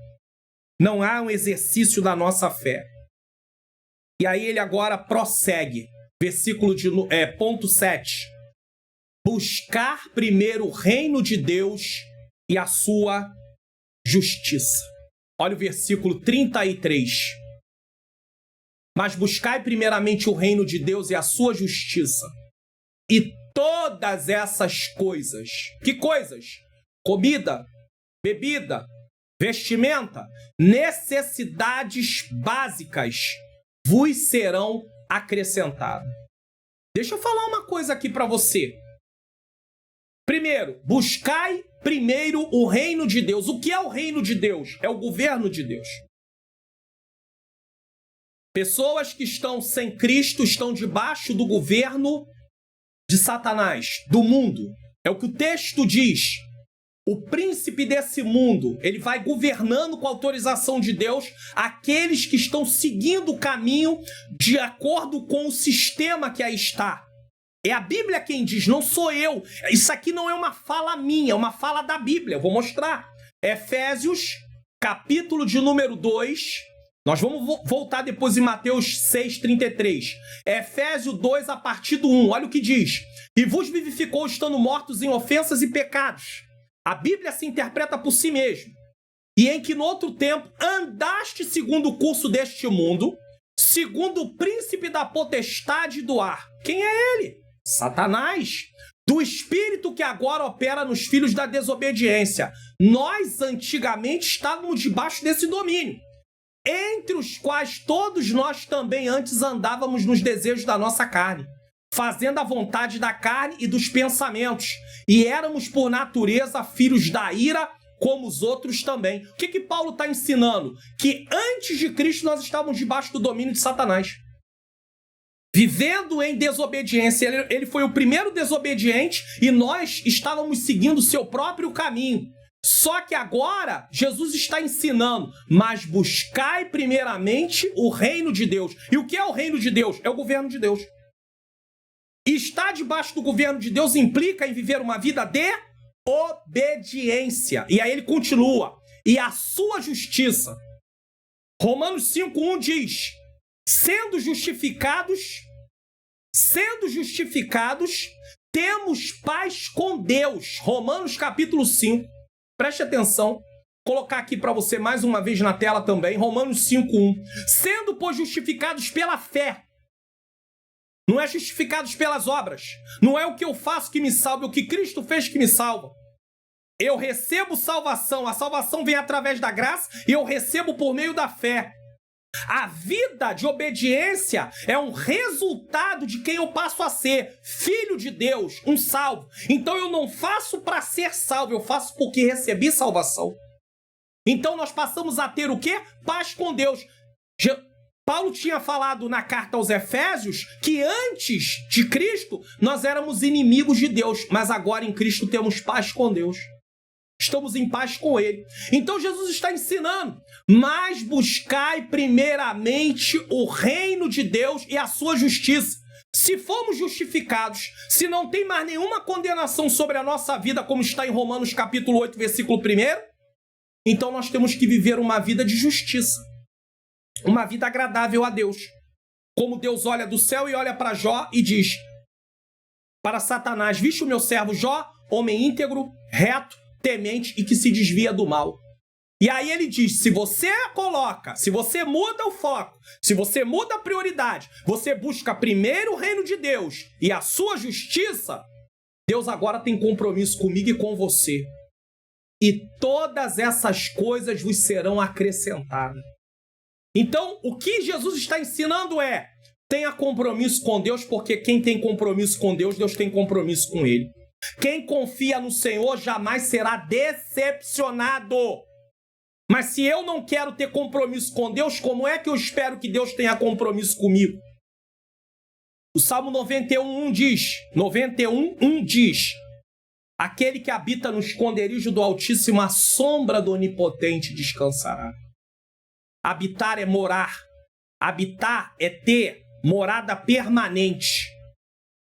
Não há um exercício da nossa fé. E aí ele agora prossegue. Versículo ponto 7. Buscar primeiro o reino de Deus e a sua justiça. Olha o versículo 33. Mas buscai primeiramente o reino de Deus e a sua justiça. E todas essas coisas. Que coisas? Comida, bebida, vestimenta, necessidades básicas vos serão acrescentadas. Deixa eu falar uma coisa aqui para você. Primeiro, buscai primeiro o reino de Deus. O que é o reino de Deus? É o governo de Deus. Pessoas que estão sem Cristo estão debaixo do governo de Satanás, do mundo. É o que o texto diz. O príncipe desse mundo, ele vai governando com a autorização de Deus aqueles que estão seguindo o caminho de acordo com o sistema que aí está. É a Bíblia quem diz, não sou eu. Isso aqui não é uma fala minha, é uma fala da Bíblia. Eu vou mostrar. Efésios, capítulo de número 2. Nós vamos voltar depois em Mateus 6:33. Efésios 2, a partir do 1. Olha o que diz. E vos vivificou estando mortos em ofensas e pecados. A Bíblia se interpreta por si mesmo. E em que no outro tempo andaste segundo o curso deste mundo, segundo o príncipe da potestade do ar. Quem é ele? Satanás. Do espírito que agora opera nos filhos da desobediência. Nós antigamente estávamos debaixo desse domínio, entre os quais todos nós também antes andávamos nos desejos da nossa carne, fazendo a vontade da carne e dos pensamentos, e éramos por natureza filhos da ira, como os outros também. O que Paulo está ensinando? Que antes de Cristo nós estávamos debaixo do domínio de Satanás, vivendo em desobediência. Ele foi o primeiro desobediente e nós estávamos seguindo o seu próprio caminho. Só que agora Jesus está ensinando, mas buscai primeiramente o reino de Deus. E o que é o reino de Deus? É o governo de Deus. E estar debaixo do governo de Deus implica em viver uma vida de obediência. E aí ele continua. E a sua justiça. Romanos 5:1 diz, sendo justificados sendo justificados, temos paz com Deus. Romanos capítulo 5. Preste atenção. Vou colocar aqui para você mais uma vez na tela também. Romanos 5:1. Sendo, pois, justificados pela fé. Não é justificados pelas obras. Não é o que eu faço que me salva, é o que Cristo fez que me salva. Eu recebo salvação. A salvação vem através da graça e eu recebo por meio da fé. A vida de obediência é um resultado de quem eu passo a ser, filho de Deus, um salvo. Então eu não faço para ser salvo, eu faço porque recebi salvação. Então nós passamos a ter o quê? Paz com Deus. Paulo tinha falado na carta aos Efésios que antes de Cristo nós éramos inimigos de Deus, mas agora em Cristo temos paz com Deus. Estamos em paz com Ele. Então Jesus está ensinando, mas buscai primeiramente o reino de Deus e a sua justiça. Se formos justificados, se não tem mais nenhuma condenação sobre a nossa vida, como está em Romanos capítulo 8, versículo 1, então nós temos que viver uma vida de justiça. Uma vida agradável a Deus. Como Deus olha do céu e olha para Jó e diz para Satanás: viste o meu servo Jó, homem íntegro, reto, temente e que se desvia do mal. E aí ele diz, se você muda o foco, se você muda a prioridade, você busca primeiro o reino de Deus e a sua justiça, Deus agora tem compromisso comigo e com você. E todas essas coisas vos serão acrescentadas. Então, o que Jesus está ensinando é, tenha compromisso com Deus, porque quem tem compromisso com Deus, Deus tem compromisso com Ele. Quem confia no Senhor jamais será decepcionado. Mas se eu não quero ter compromisso com Deus, como é que eu espero que Deus tenha compromisso comigo? O Salmo 91:1 diz, aquele que habita no esconderijo do Altíssimo, à sombra do Onipotente descansará. Habitar é morar. Habitar é ter morada permanente.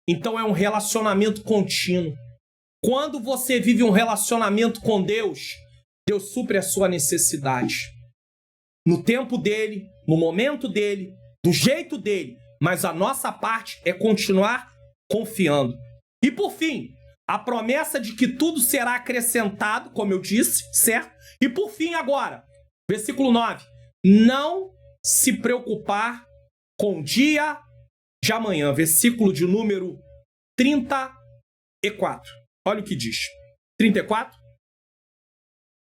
Então é um relacionamento contínuo. Quando você vive um relacionamento com Deus, Deus supre a sua necessidade. No tempo dele, no momento dele, do jeito dele. Mas a nossa parte é continuar confiando. E por fim, a promessa de que tudo será acrescentado, como eu disse, certo? E por fim agora, versículo 9. Não se preocupar com o dia de amanhã, versículo de número 34. Olha o que diz. 34.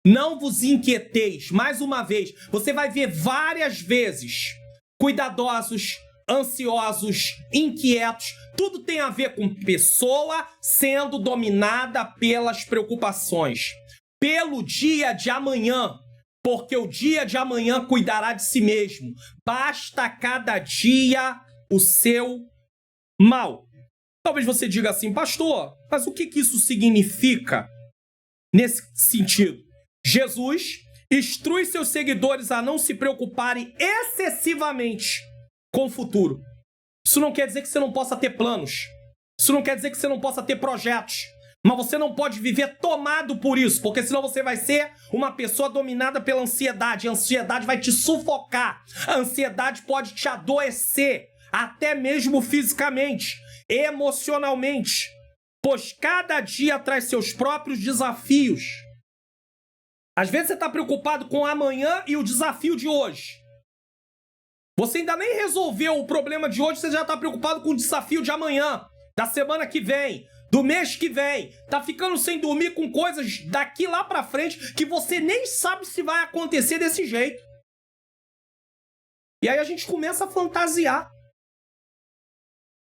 Não vos inquieteis. Mais uma vez, você vai ver várias vezes. Cuidadosos, ansiosos, inquietos. Tudo tem a ver com pessoa sendo dominada pelas preocupações. Pelo dia de amanhã. Porque o dia de amanhã cuidará de si mesmo. Basta cada dia o seu mal. Talvez você diga assim, pastor, mas o que isso significa nesse sentido? Jesus instrui seus seguidores a não se preocuparem excessivamente com o futuro. Isso não quer dizer que você não possa ter planos. Isso não quer dizer que você não possa ter projetos. Mas você não pode viver tomado por isso, porque senão você vai ser uma pessoa dominada pela ansiedade. A ansiedade vai te sufocar. A ansiedade pode te adoecer, até mesmo fisicamente, emocionalmente. Pois cada dia traz seus próprios desafios. Às vezes você está preocupado com amanhã e o desafio de hoje. Você ainda nem resolveu o problema de hoje, você já está preocupado com o desafio de amanhã, da semana que vem, do mês que vem. Tá ficando sem dormir com coisas daqui lá pra frente que você nem sabe se vai acontecer desse jeito. E aí a gente começa a fantasiar.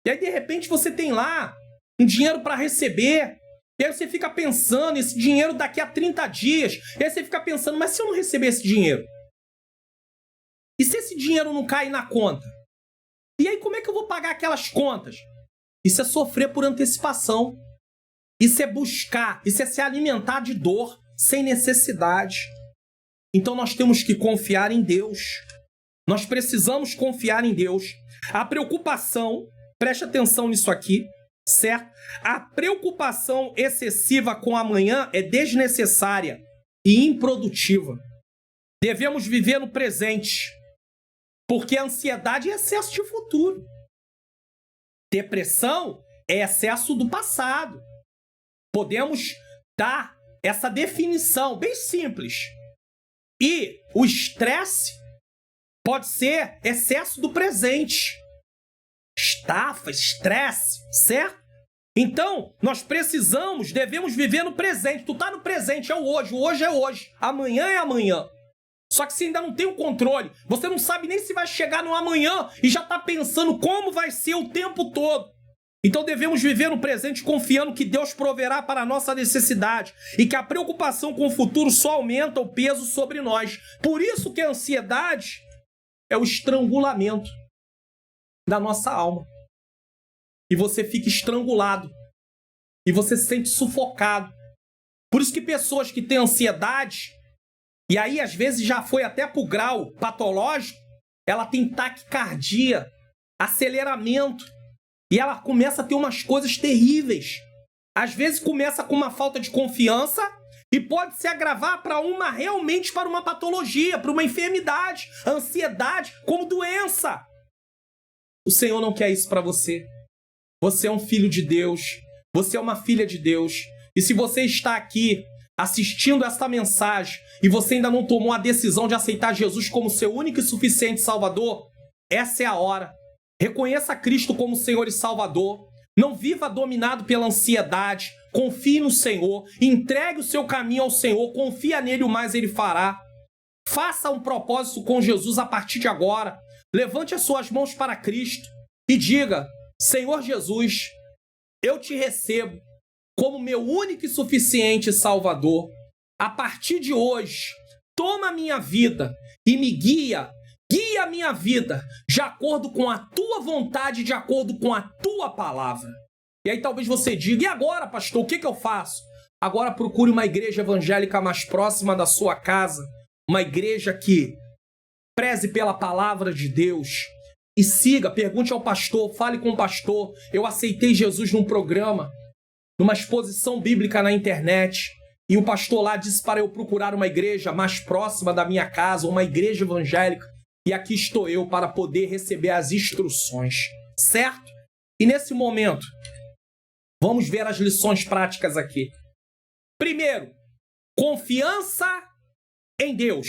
E aí de repente você tem lá um dinheiro para receber. E aí você fica pensando, esse dinheiro daqui a 30 dias. E aí você fica pensando, mas se eu não receber esse dinheiro? E se esse dinheiro não cair na conta? E aí como é que eu vou pagar aquelas contas? Isso é sofrer por antecipação. Isso é buscar. Isso é se alimentar de dor sem necessidade. Então nós temos que confiar em Deus. Nós precisamos confiar em Deus. A preocupação, preste atenção nisso aqui, certo? A preocupação excessiva com amanhã é desnecessária e improdutiva. Devemos viver no presente, porque a ansiedade é excesso de futuro. Depressão é excesso do passado. Podemos dar essa definição bem simples. E o estresse pode ser excesso do presente. Estafa, estresse, certo? Então, nós devemos viver no presente. Tu tá no presente, é o hoje é hoje, amanhã é amanhã. Só que você ainda não tem o controle, você não sabe nem se vai chegar no amanhã e já tá pensando como vai ser o tempo todo. Então devemos viver no presente confiando que Deus proverá para a nossa necessidade e que a preocupação com o futuro só aumenta o peso sobre nós. Por isso que a ansiedade é o estrangulamento da nossa alma. E você fica estrangulado. E você se sente sufocado. Por isso que pessoas que têm ansiedade, e aí às vezes já foi até para o grau patológico, ela tem taquicardia, aceleramento, e ela começa a ter umas coisas terríveis. Às vezes começa com uma falta de confiança e pode se agravar para uma patologia, para uma enfermidade, ansiedade como doença. O Senhor não quer isso para você. Você é um filho de Deus. Você é uma filha de Deus. E se você está aqui assistindo esta mensagem e você ainda não tomou a decisão de aceitar Jesus como seu único e suficiente Salvador, essa é a hora. Reconheça Cristo como Senhor e Salvador. Não viva dominado pela ansiedade. Confie no Senhor. Entregue o seu caminho ao Senhor. Confia nele, o mais ele fará. Faça um propósito com Jesus a partir de agora. Levante as suas mãos para Cristo e diga: Senhor Jesus, eu te recebo como meu único e suficiente Salvador. A partir de hoje, toma a minha vida e me guia a minha vida de acordo com a tua vontade, de acordo com a tua palavra. E aí talvez você diga: e agora, pastor, o que eu faço? Agora procure uma igreja evangélica mais próxima da sua casa, uma igreja que preze pela palavra de Deus. E siga, pergunte ao pastor, fale com o pastor. Eu aceitei Jesus num programa, numa exposição bíblica na internet, e o pastor lá disse para eu procurar uma igreja mais próxima da minha casa, uma igreja evangélica, e aqui estou eu para poder receber as instruções, certo? E nesse momento, vamos ver as lições práticas aqui. Primeiro, confiança em Deus.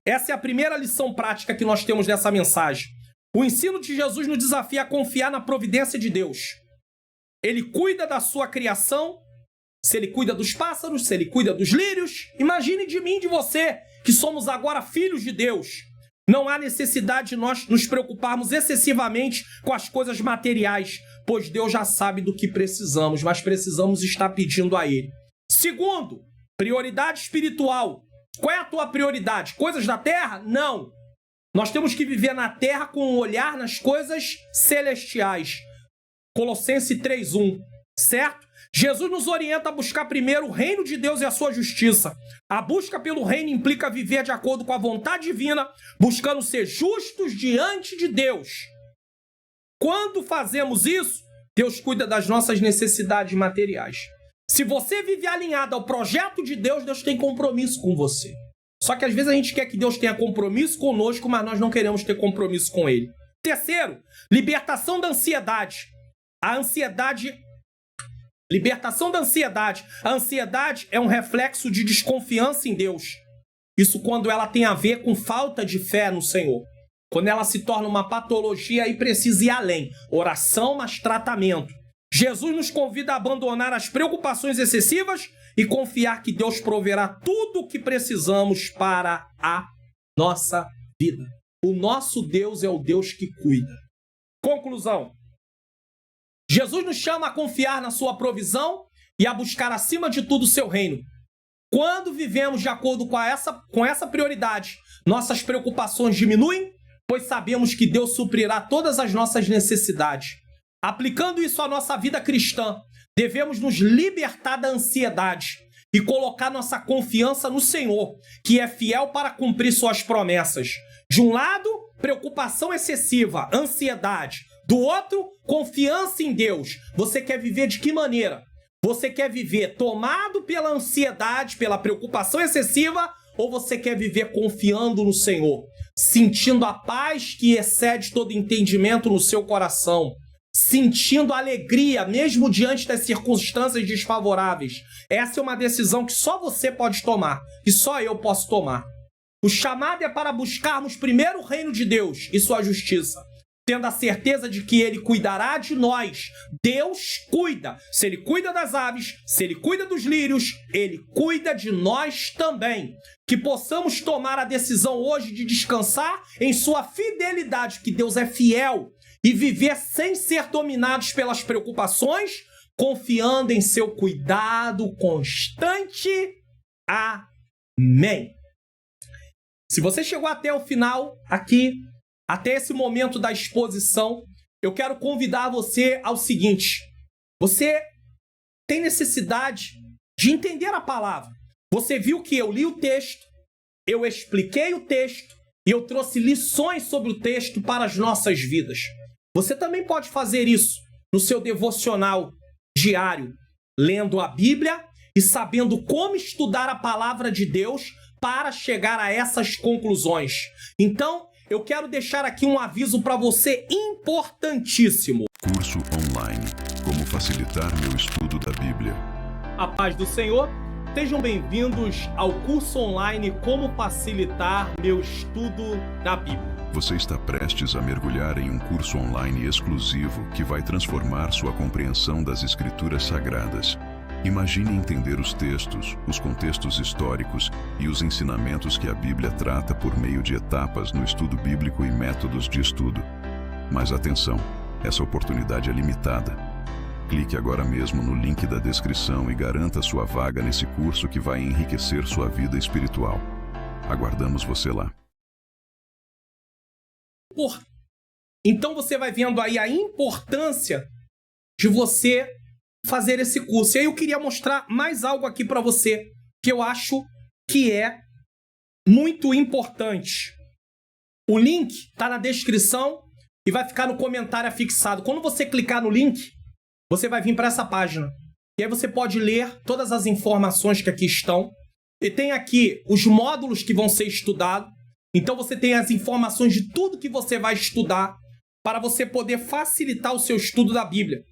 Essa é a primeira lição prática que nós temos nessa mensagem. O ensino de Jesus nos desafia a confiar na providência de Deus. Ele cuida da sua criação. Se ele cuida dos pássaros, se ele cuida dos lírios, imagine de mim e de você, que somos agora filhos de Deus. Não há necessidade de nós nos preocuparmos excessivamente com as coisas materiais, pois Deus já sabe do que precisamos, mas precisamos estar pedindo a Ele. Segundo, prioridade espiritual. Qual é a tua prioridade? Coisas da terra? Não. Nós temos que viver na terra com um olhar nas coisas celestiais. Colossenses 3:1, certo? Jesus nos orienta a buscar primeiro o reino de Deus e a sua justiça. A busca pelo reino implica viver de acordo com a vontade divina, buscando ser justos diante de Deus. Quando fazemos isso, Deus cuida das nossas necessidades materiais. Se você vive alinhado ao projeto de Deus, Deus tem compromisso com você. Só que às vezes a gente quer que Deus tenha compromisso conosco, mas nós não queremos ter compromisso com Ele. Terceiro, libertação da ansiedade. Libertação da ansiedade. A ansiedade é um reflexo de desconfiança em Deus. Isso quando ela tem a ver com falta de fé no Senhor. Quando ela se torna uma patologia e precisa ir além. Oração, mas tratamento. Jesus nos convida a abandonar as preocupações excessivas e confiar que Deus proverá tudo o que precisamos para a nossa vida. O nosso Deus é o Deus que cuida. Conclusão. Jesus nos chama a confiar na sua provisão e a buscar acima de tudo o seu reino. Quando vivemos de acordo com essa prioridade, nossas preocupações diminuem, pois sabemos que Deus suprirá todas as nossas necessidades. Aplicando isso à nossa vida cristã, devemos nos libertar da ansiedade e colocar nossa confiança no Senhor, que é fiel para cumprir suas promessas. De um lado, preocupação excessiva, ansiedade. Do outro, confiança em Deus. Você quer viver de que maneira? Você quer viver tomado pela ansiedade, pela preocupação excessiva, ou você quer viver confiando no Senhor, sentindo a paz que excede todo entendimento no seu coração, sentindo alegria, mesmo diante das circunstâncias desfavoráveis. Essa é uma decisão que só você pode tomar, que só eu posso tomar. O chamado é para buscarmos primeiro o reino de Deus e sua justiça, tendo a certeza de que Ele cuidará de nós. Deus cuida. Se Ele cuida das aves, se Ele cuida dos lírios, Ele cuida de nós também. Que possamos tomar a decisão hoje de descansar em sua fidelidade, que Deus é fiel, e viver sem ser dominados pelas preocupações, confiando em seu cuidado constante. Amém. Se você chegou até o final aqui, até esse momento da exposição, eu quero convidar você ao seguinte: você tem necessidade de entender a palavra. Você viu que eu li o texto, eu expliquei o texto e eu trouxe lições sobre o texto para as nossas vidas. Você também pode fazer isso no seu devocional diário, lendo a Bíblia e sabendo como estudar a palavra de Deus para chegar a essas conclusões. Então, eu quero deixar aqui um aviso para você importantíssimo. Curso online: Como facilitar meu estudo da Bíblia. A paz do Senhor. Sejam bem-vindos ao curso online Como facilitar meu estudo da Bíblia. Você está prestes a mergulhar em um curso online exclusivo que vai transformar sua compreensão das Escrituras Sagradas. Imagine entender os textos, os contextos históricos e os ensinamentos que a Bíblia trata por meio de etapas no estudo bíblico e métodos de estudo. Mas atenção, essa oportunidade é limitada. Clique agora mesmo no link da descrição e garanta sua vaga nesse curso que vai enriquecer sua vida espiritual. Aguardamos você lá. Então você vai vendo aí a importância de você fazer esse curso. E aí eu queria mostrar mais algo aqui para você, que eu acho que é muito importante. O link está na descrição e vai ficar no comentário afixado. Quando você clicar no link, você vai vir para essa página. E aí você pode ler todas as informações que aqui estão. E tem aqui os módulos que vão ser estudados. Então você tem as informações de tudo que você vai estudar para você poder facilitar o seu estudo da Bíblia.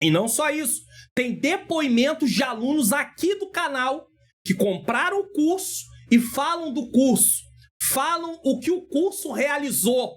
E não só isso, tem depoimentos de alunos aqui do canal que compraram o curso e falam do curso. Falam o que o curso realizou.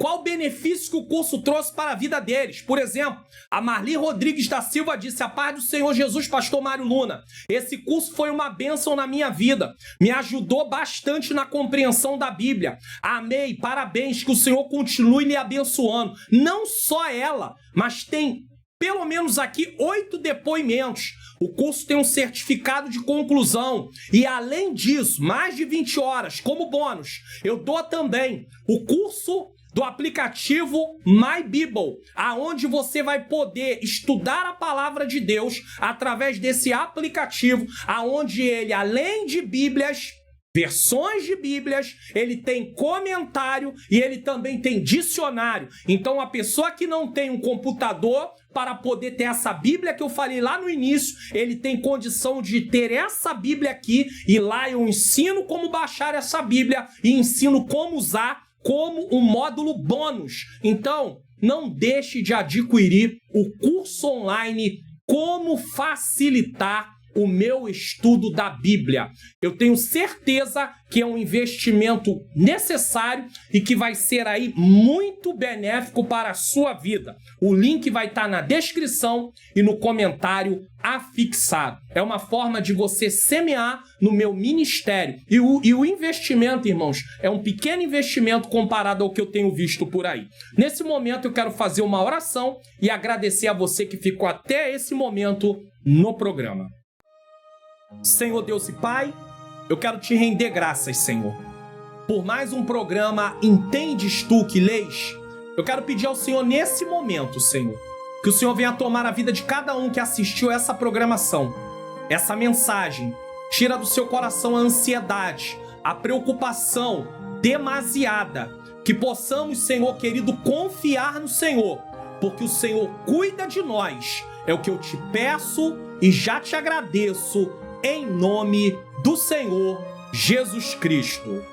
Qual benefício que o curso trouxe para a vida deles? Por exemplo, a Marli Rodrigues da Silva disse: a paz do Senhor Jesus, pastor Mário Luna. Esse curso foi uma bênção na minha vida. Me ajudou bastante na compreensão da Bíblia. Amei, parabéns, que o Senhor continue lhe abençoando. Não só ela, mas tem pelo menos aqui 8 depoimentos. O curso tem um certificado de conclusão. E além disso, mais de 20 horas como bônus. Eu dou também o curso do aplicativo My Bible, aonde você vai poder estudar a palavra de Deus através desse aplicativo, aonde ele, além de Bíblias, versões de Bíblias, ele tem comentário e ele também tem dicionário. Então, a pessoa que não tem um computador para poder ter essa Bíblia que eu falei lá no início, ele tem condição de ter essa Bíblia aqui, e lá eu ensino como baixar essa Bíblia e ensino como usar como um módulo bônus. Então, não deixe de adquirir o curso online Como facilitar o meu estudo da Bíblia. Eu tenho certeza que é um investimento necessário e que vai ser aí muito benéfico para a sua vida. O link vai estar na descrição e no comentário afixado. É uma forma de você semear no meu ministério. E o investimento, irmãos, é um pequeno investimento comparado ao que eu tenho visto por aí. Nesse momento eu quero fazer uma oração e agradecer a você que ficou até esse momento no programa. Senhor Deus e Pai, eu quero te render graças, Senhor, por mais um programa Entendes Tu que Lês. Eu quero pedir ao Senhor nesse momento, Senhor, que o Senhor venha tomar a vida de cada um que assistiu essa programação, essa mensagem. Tira do seu coração a ansiedade, a preocupação demasiada, que possamos, Senhor querido, confiar no Senhor, porque o Senhor cuida de nós. É o que eu te peço e já te agradeço, em nome do Senhor Jesus Cristo.